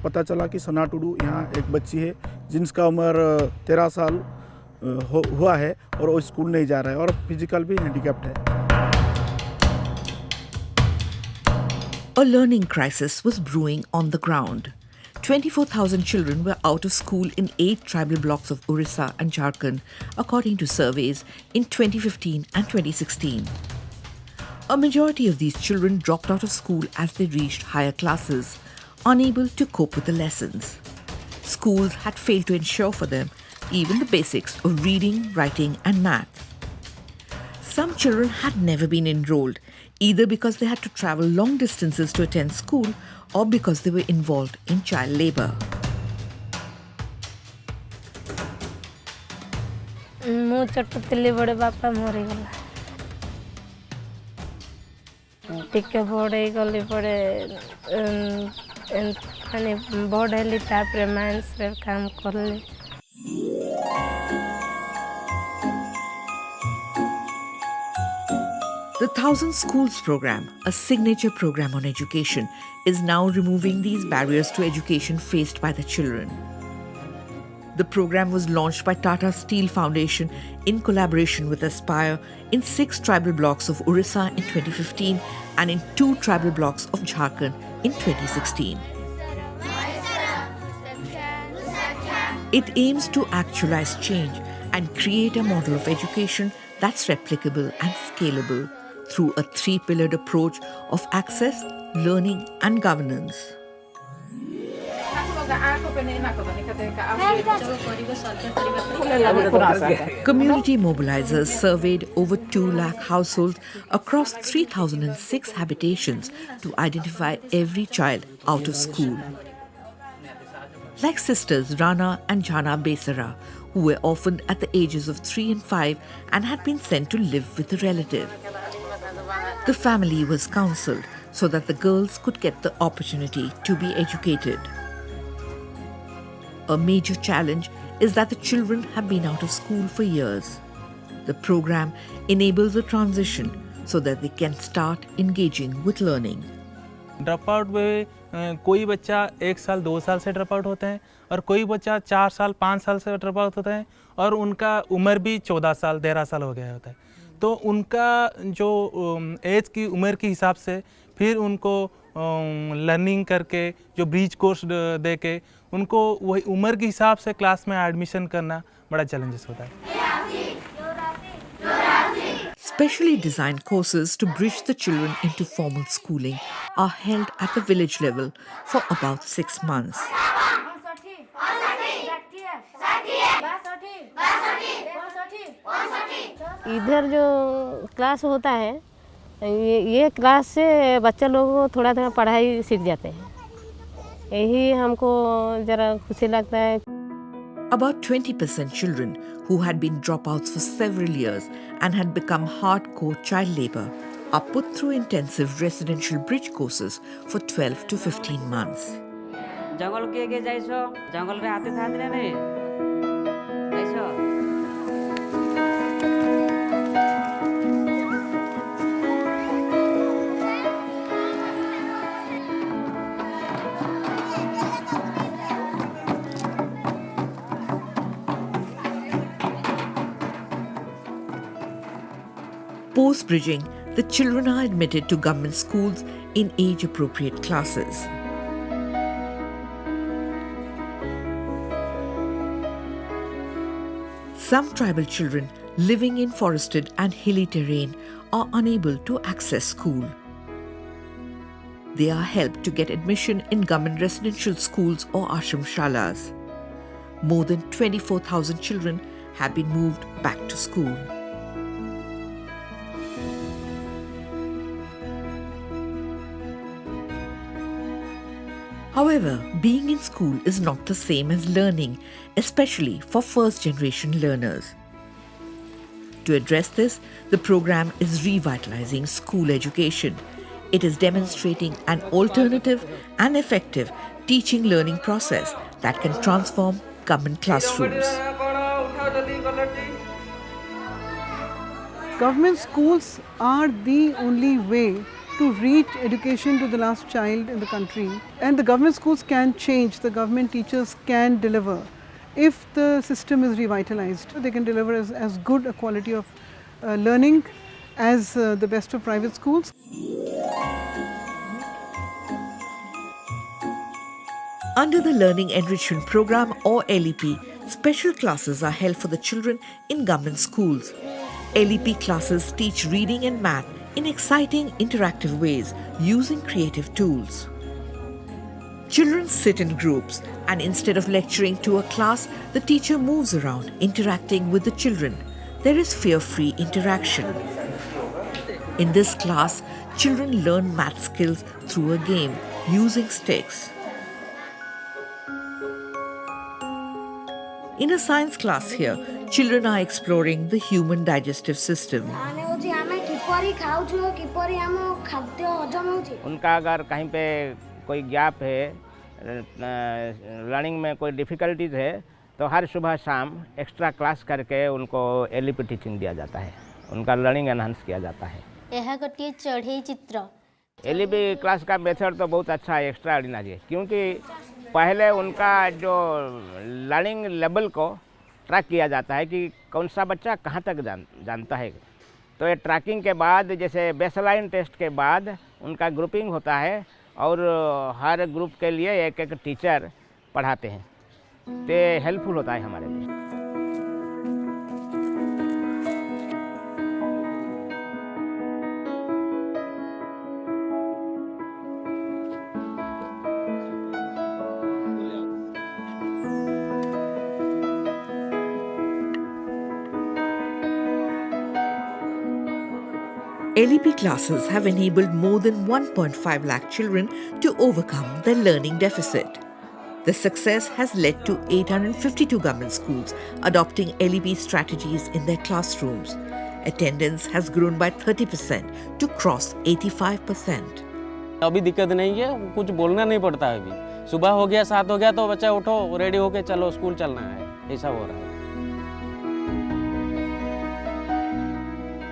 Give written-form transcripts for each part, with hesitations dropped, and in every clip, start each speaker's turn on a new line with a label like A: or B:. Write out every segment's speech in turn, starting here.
A: पता चला कि सना टुडू यहाँ एक बच्ची है जिनका उम्र 13 साल हुआ है और वो स्कूल नहीं जा रहा है और फिजिकल भी हैंडीकैप्ड है।
B: A learning crisis was brewing on the ground. 24,000 children were out of school in 8 tribal blocks of Orissa and Jharkhand, according to surveys in 2015 and 2016. A majority of these children dropped out of school as they reached higher classes, unable to cope with the lessons. Schools had failed to ensure for them even the basics of reading, writing, and math. Some children had never been enrolled, either because they had to travel long distances to attend school or because they were involved in child labor.
C: टिके बड़े गली पड़े बढ़ेली तापर mines काम करली।
B: The Thousand Schools program, a signature program on education, is now removing these barriers to education faced by the children. The program was launched by Tata Steel Foundation in collaboration with Aspire in 6 tribal blocks of Orissa in 2015 and in 2 tribal blocks of Jharkhand in 2016. It aims to actualize change and create a model of education that's replicable and scalable through a 3-pillared approach of access, learning, and governance. Community mobilizers surveyed over 2 lakh households across 3,006 habitations to identify every child out of school. Like sisters Rana and Jhana Besara, who were orphaned at the ages of 3 and 5 and had been sent to live with a relative. The family was counseled so that the girls could get the opportunity to be educated. A major challenge is that the children have been out of school for years. The program enables a transition so that they can start engaging with learning.
D: Drop out में कोई बच्चा 1 साल 2 साल से drop out होते हैं और कोई बच्चा 4 साल 5 साल से ड्रॉप आउट होता है और उनका उम्र भी 14 साल 13 साल हो गया होता है। तो उनका जो एज की उम्र के हिसाब से फिर उनको लर्निंग करके जो ब्रिज कोर्स दे के उनको वही उम्र के हिसाब से क्लास में एडमिशन करना बड़ा चैलेंजेस होता है।
B: Specially designed courses to bridge the children into formal schooling are held at the village level for about 6 months.
C: इधर जो क्लास होता है ये क्लास से बच्चे लोगों को थोड़ा थोड़ा पढ़ाई सीख जाते हैं, यही हमको ज़रा खुशी लगता है।
B: About 20% children who had been dropouts for several years and had become hardcore child labor are put through intensive residential bridge courses for 12 to 15 months.
E: जंगल के जाइछो जंगल रे हाथे था दिने नै जाइछो।
B: Post-bridging, the children are admitted to government schools in age-appropriate classes. Some tribal children living in forested and hilly terrain are unable to access school. They are helped to get admission in government residential schools or ashram shalas. More than 24,000 children have been moved back to school. However, being in school is not the same as learning, especially for first-generation learners. To address this, the program is revitalizing school education. It is demonstrating an alternative and effective teaching learning process that can transform government classrooms.
F: Government schools are the only way to reach education to the last child in the country. And the government schools can change, the government teachers can deliver. If the system is revitalized, they can deliver as good a quality of learning as the best of private schools.
B: Under the Learning Enrichment Program or LEP, special classes are held for the children in government schools. LEP classes teach reading and math in exciting, interactive ways using creative tools. Children sit in groups, and instead of lecturing to a class, the teacher moves around, interacting with the children. There is fear-free interaction. In this class, children learn math skills through a game using sticks. In a science class here, children are exploring the human digestive system.
G: उनका अगर कहीं पे कोई gap है, learning में कोई difficulties है, तो हर सुबह शाम एक्स्ट्रा क्लास करके उनको एलईपी टीचिंग दिया जाता है, उनका लर्निंग एनहांस किया जाता है।
H: यह गोटे चढ़ई चित्र
G: एलईपी क्लास का मेथड तो बहुत अच्छा है, एक्स्ट्रा ऑर्डिनरी है, क्योंकि पहले उनका जो लर्निंग लेवल को ट्रैक किया जाता है कि कौन सा बच्चा कहाँ तक जानता है। तो ये ट्रैकिंग के बाद, जैसे बेसलाइन टेस्ट के बाद उनका ग्रुपिंग होता है और हर ग्रुप के लिए एक एक टीचर पढ़ाते हैं, तो ये हेल्पफुल होता है हमारे लिए।
B: LEP classes have enabled more than 1.5 lakh children to overcome their learning deficit. The success has led to 852 government schools adopting LEP strategies in their classrooms. Attendance has grown by 30% to cross 85%.
I: अभी दिक्कत नहीं है, कुछ बोलना नहीं पड़ता है अभी। सुबह हो गया, 7 हो गया तो बच्चा उठो, रेडी होके चलो स्कूल चलना है, ऐसा हो रहा है।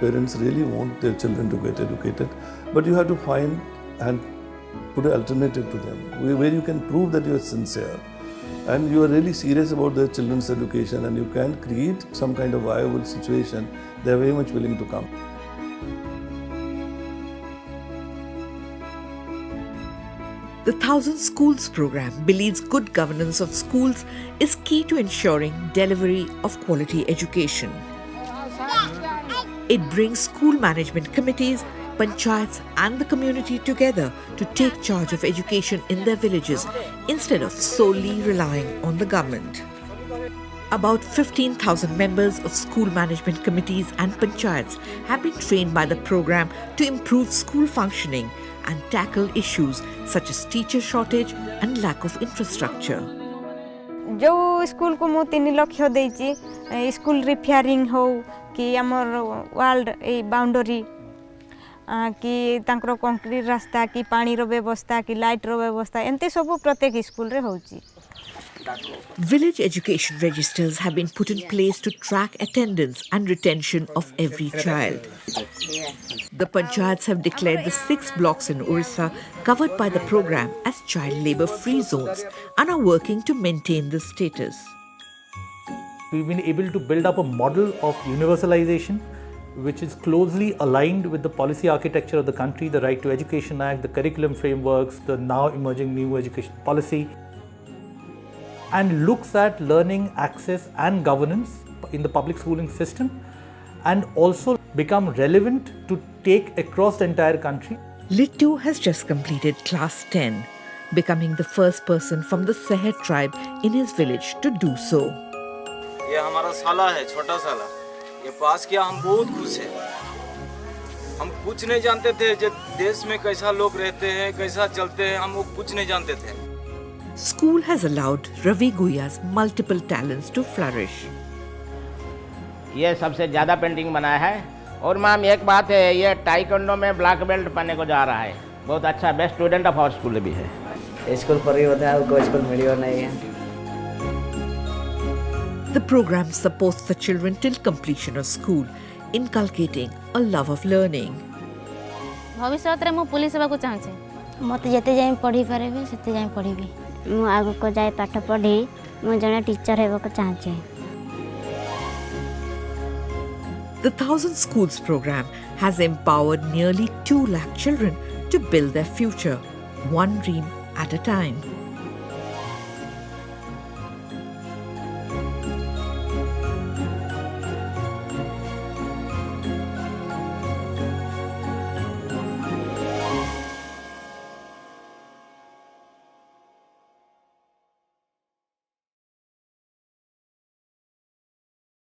J: Parents really want their children to get educated, but you have to find and put an alternative to them, where you can prove that you are sincere and you are really serious about their children's education, and you can create some kind of viable situation. They are very much willing to come.
B: The 1,000 Schools program believes good governance of schools is key to ensuring delivery of quality education. It brings school management committees, panchayats and the community together to take charge of education in their villages instead of solely relying on the government. About 15,000 members of school management committees and panchayats have been trained by the program to improve school functioning and tackle issues such as teacher shortage and lack of infrastructure.
K: जो school को मु 3 लक्ष्य देछि, school repairing हो कि हमर world ए boundary कि तांकर कंक्रीट रास्ता कि पानी रो व्यवस्था कि लाइट रो व्यवस्था एंते सब प्रत्येक स्कूल रे होछि।
B: Village education registers have been put in place to track attendance and retention of every child. The panchayats have declared the 6 blocks in Orissa covered by the program as child labour-free zones and are working to maintain this status.
L: We've been able to build up a model of universalization which is closely aligned with the policy architecture of the country, the Right to Education Act, the curriculum frameworks, the now emerging new education policy, and looks at learning access and governance in the public schooling system, and also become relevant to take across the entire country.
B: Littu has just completed class 10, becoming the first person from the Seher tribe in his village to do so.
M: ये हमारा साला है, छोटा साला, ये पास किया, हम बहुत खुश हैं। हम कुछ नहीं जानते थे जो देश में कैसा लोग रहते हैं, कैसा चलते हैं, हम वो कुछ नहीं जानते थे।
B: School has allowed Ravi Guya's multiple talents to flourish.
G: ये सबसे ज़्यादा पेंटिंग बनाया है, और मैम एक बात है, ये टाइकोंडो में ब्लैक बेल्ट पाने को जा रहा है, बहुत अच्छा, best student of our school भी है।
E: स्कूल पर ही होता है, कोई स्कूल मिलियो नहीं है।
B: The program supports the children till completion of school, inculcating a love of learning.
H: ଭବିଷ୍ୟତରେ ମୁଁ ପୁଲିସ ହେବାକୁ ଚାହୁଁଛି। ମୋତେ ଯେତେ ଯାଏଁ ପଢ଼ି ପାରିବି ସେତେ ଯାଏଁ ପଢ଼ିବି। ମୁଁ ଆଗକୁ ଯାଇ ପାଠ ପଢ଼ି ମୁଁ ଜଣେ ଟିଚର ହେବାକୁ ଚାହୁଁଛି।
B: The Thousand Schools program has empowered nearly 2 lakh children to build their future, one dream at a time.